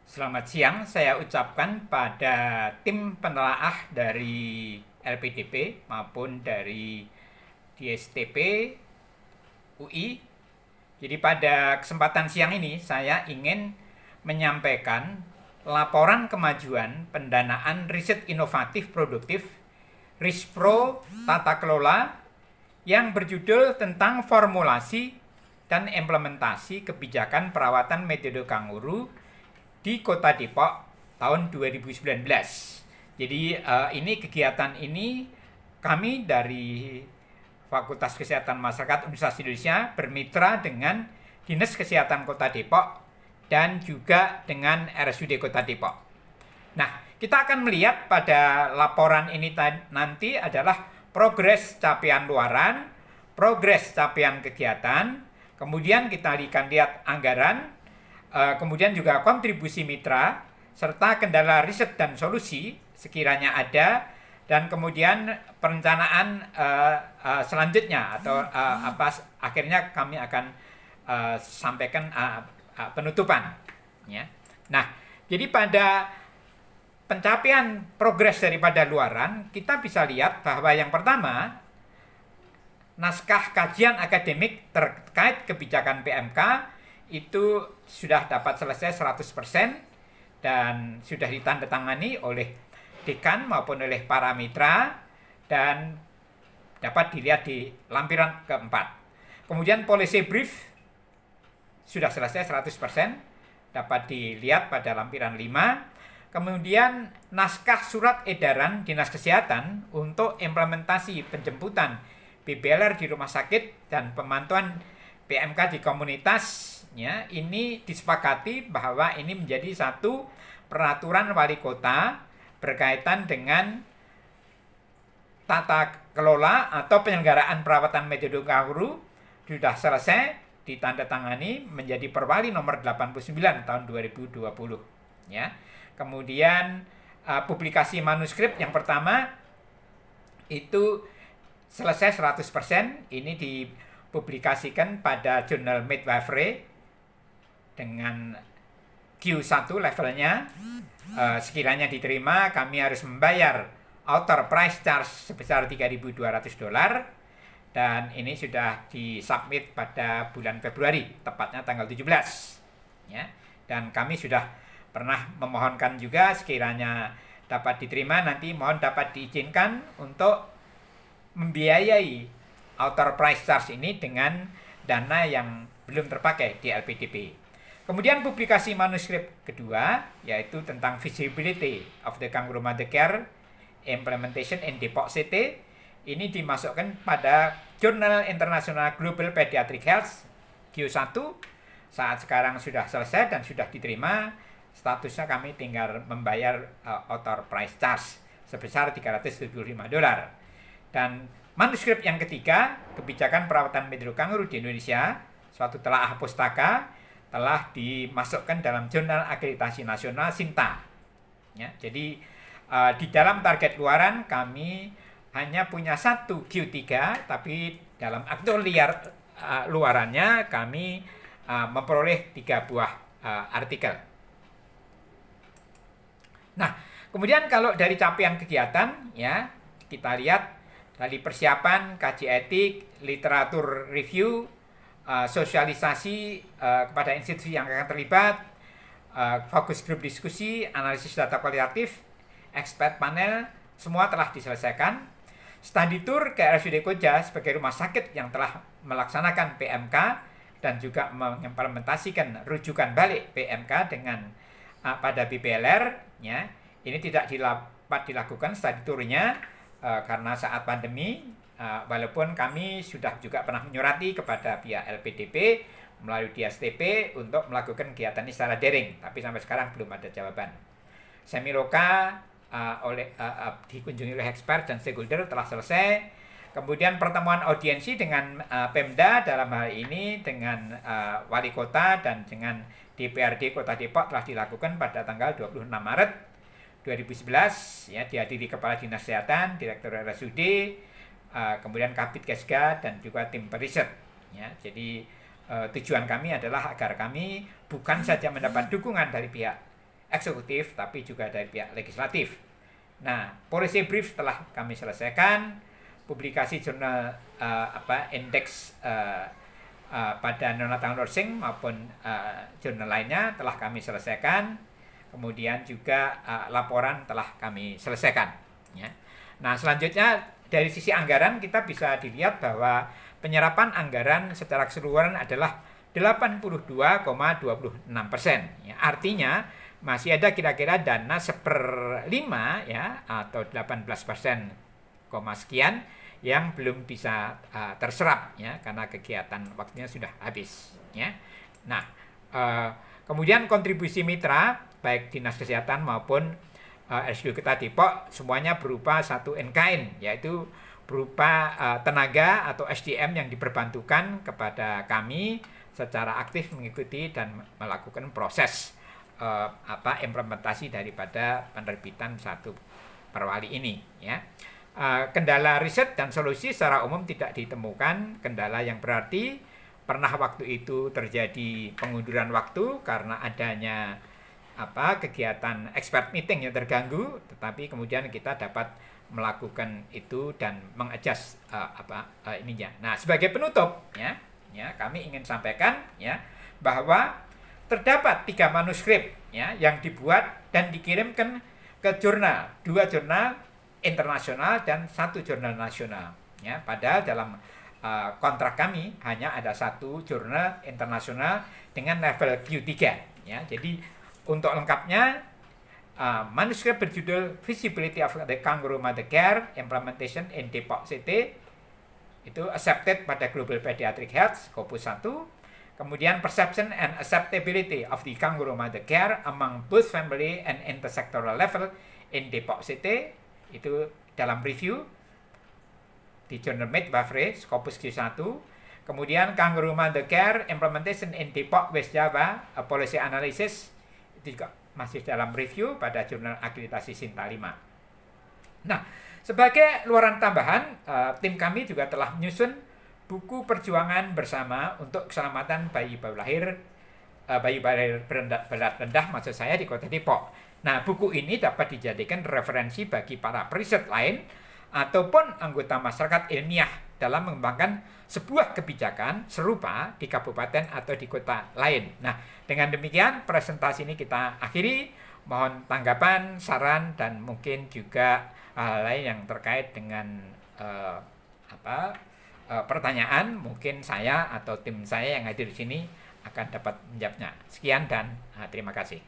Selamat siang, saya ucapkan pada tim penelaah dari LPDP maupun dari DSTP UI. Jadi pada kesempatan siang ini saya ingin menyampaikan laporan kemajuan pendanaan riset inovatif produktif RISPRO Tata Kelola yang berjudul tentang formulasi dan implementasi kebijakan perawatan metode kanguru di Kota Depok tahun 2019. Jadi kegiatan ini kami dari Fakultas Kesehatan Masyarakat Universitas Indonesia bermitra dengan Dinas Kesehatan Kota Depok dan juga dengan RSUD Kota Depok. Nah, kita akan melihat pada laporan ini nanti adalah progres capaian luaran, progres capaian kegiatan, kemudian kita akan lihat anggaran, kemudian juga kontribusi mitra, serta kendala riset dan solusi sekiranya ada, dan kemudian perencanaan selanjutnya atau akhirnya kami akan sampaikan penutupan. Ya. Nah, jadi pada pencapaian progres daripada luaran, kita bisa lihat bahwa yang pertama, naskah kajian akademik terkait kebijakan PMK itu sudah dapat selesai 100% dan sudah ditandatangani oleh dekan maupun oleh para mitra dan dapat dilihat di lampiran keempat. Kemudian policy brief sudah selesai 100%, dapat dilihat pada lampiran 5. Kemudian naskah surat edaran Dinas Kesehatan untuk implementasi penjemputan BBLR di rumah sakit dan pemantauan PMK di komunitas, ya, ini disepakati bahwa ini menjadi satu peraturan wali kota berkaitan dengan tata kelola atau penyelenggaraan perawatan metode kanguru sudah selesai ditandatangani menjadi Perwali nomor 89 tahun 2020, ya. Kemudian publikasi manuskrip yang pertama itu selesai 100%, ini dipublikasikan pada jurnal Midwifery dengan Q1 levelnya. Sekiranya diterima, kami harus membayar author price charge sebesar $3.200 dan ini sudah disubmit pada bulan Februari, tepatnya tanggal 17. Ya. Dan kami sudah pernah memohonkan juga sekiranya dapat diterima, nanti mohon dapat diizinkan untuk membiayai author price charge ini dengan dana yang belum terpakai di LPDP. Kemudian publikasi manuskrip kedua yaitu tentang feasibility of the kangaroo mother care implementation in Depok City. Ini dimasukkan pada Jurnal International Global Pediatric Health Q1. Saat sekarang sudah selesai dan sudah diterima. Statusnya kami tinggal membayar author price charge sebesar $375. Dan manuskrip yang ketiga, kebijakan perawatan metode kanguru di Indonesia, suatu telaah pustaka, telah dimasukkan dalam Jurnal Akreditasi Nasional SINTA. Ya, jadi di dalam target luaran kami hanya punya satu Q3, tapi dalam akte luarannya kami memperoleh 3 buah artikel. Nah, kemudian kalau dari capaian kegiatan, ya, kita lihat dari persiapan, kaji etik, literatur review, sosialisasi kepada institusi yang akan terlibat, fokus grup diskusi, analisis data kualitatif, expert panel, semua telah diselesaikan. Study tour ke RSUD Koja sebagai rumah sakit yang telah melaksanakan PMK dan juga mengimplementasikan rujukan balik PMK dengan pada BBLR, ya. Ini tidak dapat dilakukan study tour-nya karena saat pandemi, walaupun kami sudah juga pernah menyurati kepada pihak LPDP melalui DSTP untuk melakukan kegiatan ini secara daring, tapi sampai sekarang belum ada jawaban. Semiloka dikunjungi oleh expert dan stakeholder telah selesai. Kemudian pertemuan audiensi dengan Pemda dalam hal ini dengan wali kota dan dengan DPRD Kota Depok telah dilakukan pada tanggal 26 Maret 2011, ya, dihadiri Kepala Dinas Kesehatan, Direktur RSUD, kemudian Kabid Kesga dan juga tim periset, ya. Jadi tujuan kami adalah agar kami bukan saja mendapat dukungan dari pihak eksekutif tapi juga dari pihak legislatif. Nah, policy brief telah kami selesaikan, publikasi jurnal indeks pada neonatal nursing maupun jurnal lainnya telah kami selesaikan. Kemudian juga laporan telah kami selesaikan. Ya. Nah, selanjutnya dari sisi anggaran kita bisa dilihat bahwa penyerapan anggaran secara keseluruhan adalah 82,26%. Ya, artinya masih ada kira-kira dana 1/5 ya atau 18% sekian yang belum bisa terserap ya karena kegiatan waktunya sudah habis ya. Nah, kemudian kontribusi mitra baik Dinas Kesehatan maupun RSUD Kota Depok semuanya berupa satu in-kind, yaitu berupa tenaga atau SDM yang diperbantukan kepada kami secara aktif mengikuti dan melakukan proses implementasi daripada penerbitan satu perwali ini ya. Kendala riset dan solusi secara umum tidak ditemukan kendala yang berarti. Pernah waktu itu terjadi pengunduran waktu karena adanya kegiatan expert meeting yang terganggu, tetapi kemudian kita dapat melakukan itu dan mengadjust ininya. Nah, sebagai penutup ya kami ingin sampaikan ya bahwa terdapat 3 manuskrip ya yang dibuat dan dikirimkan ke jurnal, 2 jurnal internasional dan 1 jurnal nasional ya. Padahal dalam kontrak kami hanya ada 1 jurnal internasional dengan level Q3 ya. Jadi untuk lengkapnya manuskrip berjudul Feasibility of the Kangaroo Mother Care Implementation in Depok City itu accepted pada Global Pediatric Health Scopus 1. Kemudian Perception and Acceptability of the Kangaroo Mother Care among both family and intersectoral level in Depok City itu dalam review di Jurnal Midwifery Scopus Q1. Kemudian Kangaroo Mother Care Implementation in Depok West Java Policy Analysis itu juga masih dalam review pada Jurnal Akreditasi Sinta 5. Nah, sebagai luaran tambahan, tim kami juga telah menyusun buku perjuangan bersama untuk keselamatan bayi baru lahir berat rendah maksud saya di Kota Depok. Nah, buku ini dapat dijadikan referensi bagi para periset lain ataupun anggota masyarakat ilmiah dalam mengembangkan sebuah kebijakan serupa di kabupaten atau di kota lain. Nah, dengan demikian presentasi ini kita akhiri. Mohon tanggapan, saran, dan mungkin juga hal lain yang terkait dengan pertanyaan. Mungkin saya atau tim saya yang hadir di sini akan dapat menjawabnya. Sekian dan terima kasih.